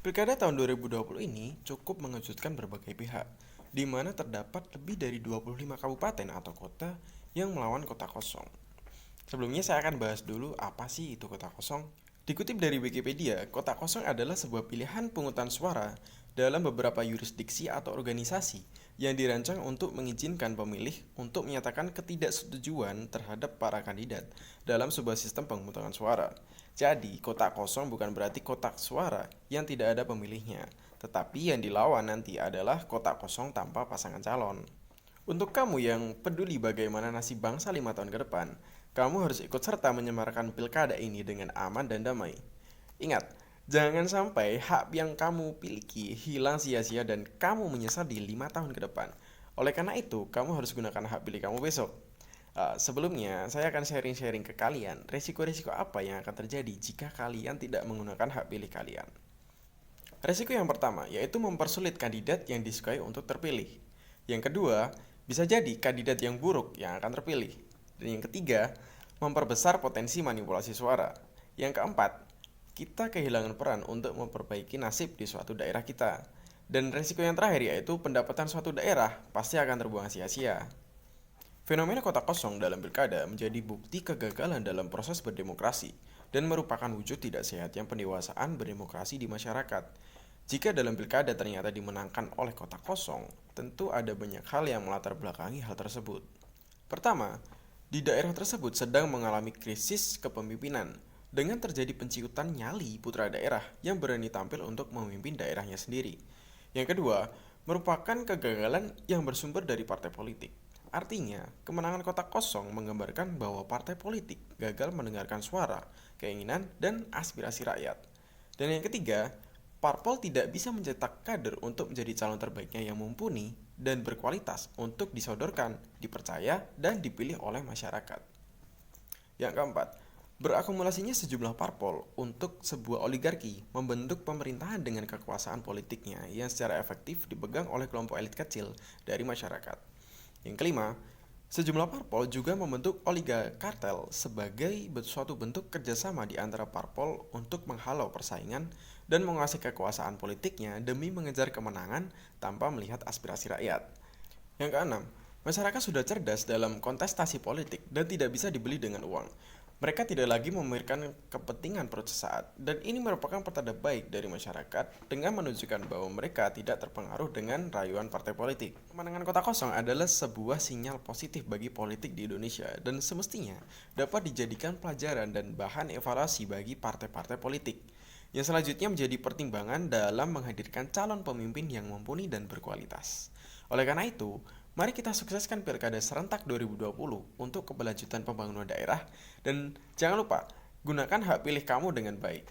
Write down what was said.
Pilkada tahun 2020 ini cukup mengejutkan berbagai pihak, di mana terdapat lebih dari 25 kabupaten atau kota yang melawan kota kosong. Sebelumnya saya akan bahas dulu apa sih itu kota kosong. Dikutip dari Wikipedia, kota kosong adalah sebuah pilihan pungutan suara dalam beberapa yurisdiksi atau organisasi yang dirancang untuk mengizinkan pemilih untuk menyatakan ketidaksetujuan terhadap para kandidat dalam sebuah sistem pemungutan suara. Jadi, kotak kosong bukan berarti kotak suara yang tidak ada pemilihnya, tetapi yang dilawan nanti adalah kotak kosong tanpa pasangan calon. Untuk kamu yang peduli bagaimana nasib bangsa 5 tahun ke depan, kamu harus ikut serta menyemarakan pilkada ini dengan aman dan damai. Ingat, jangan sampai hak yang kamu miliki hilang sia-sia dan kamu menyesal di 5 tahun ke depan. Oleh karena itu, kamu harus gunakan hak pilih kamu besok. Sebelumnya, saya akan sharing-sharing ke kalian resiko-resiko apa yang akan terjadi jika kalian tidak menggunakan hak pilih kalian. Resiko yang pertama yaitu mempersulit kandidat yang disukai untuk terpilih. Yang kedua, bisa jadi kandidat yang buruk yang akan terpilih. Dan yang ketiga, memperbesar potensi manipulasi suara. Yang keempat, kita kehilangan peran untuk memperbaiki nasib di suatu daerah kita. Dan resiko yang terakhir yaitu pendapatan suatu daerah pasti akan terbuang sia-sia. Fenomena kota kosong dalam pilkada menjadi bukti kegagalan dalam proses berdemokrasi dan merupakan wujud tidak sehatnya pendewasaan berdemokrasi di masyarakat. Jika dalam pilkada ternyata dimenangkan oleh kota kosong, tentu ada banyak hal yang melatar belakangi hal tersebut. Pertama, di daerah tersebut sedang mengalami krisis kepemimpinan dengan terjadi penciutan nyali putra daerah yang berani tampil untuk memimpin daerahnya sendiri. Yang kedua, merupakan kegagalan yang bersumber dari partai politik. Artinya, kemenangan kota kosong menggambarkan bahwa partai politik gagal mendengarkan suara, keinginan, dan aspirasi rakyat. Dan yang ketiga, parpol tidak bisa mencetak kader untuk menjadi calon terbaiknya yang mumpuni dan berkualitas untuk disodorkan, dipercaya, dan dipilih oleh masyarakat. Yang keempat, berakumulasinya sejumlah parpol untuk sebuah oligarki membentuk pemerintahan dengan kekuasaan politiknya yang secara efektif dipegang oleh kelompok elit kecil dari masyarakat. Yang kelima, sejumlah parpol juga membentuk oligarkartel sebagai suatu bentuk kerjasama di antara parpol untuk menghalau persaingan dan menguasai kekuasaan politiknya demi mengejar kemenangan tanpa melihat aspirasi rakyat. Yang keenam, masyarakat sudah cerdas dalam kontestasi politik dan tidak bisa dibeli dengan uang. Mereka tidak lagi memikirkan kepentingan perut sesaat, dan ini merupakan pertanda baik dari masyarakat dengan menunjukkan bahwa mereka tidak terpengaruh dengan rayuan partai politik. Kemenangan kota kosong adalah sebuah sinyal positif bagi politik di Indonesia dan semestinya dapat dijadikan pelajaran dan bahan evaluasi bagi partai-partai politik. Yang selanjutnya menjadi pertimbangan dalam menghadirkan calon pemimpin yang mumpuni dan berkualitas. Oleh karena itu, mari kita sukseskan Pilkada serentak 2020 untuk keberlanjutan pembangunan daerah dan jangan lupa gunakan hak pilih kamu dengan baik.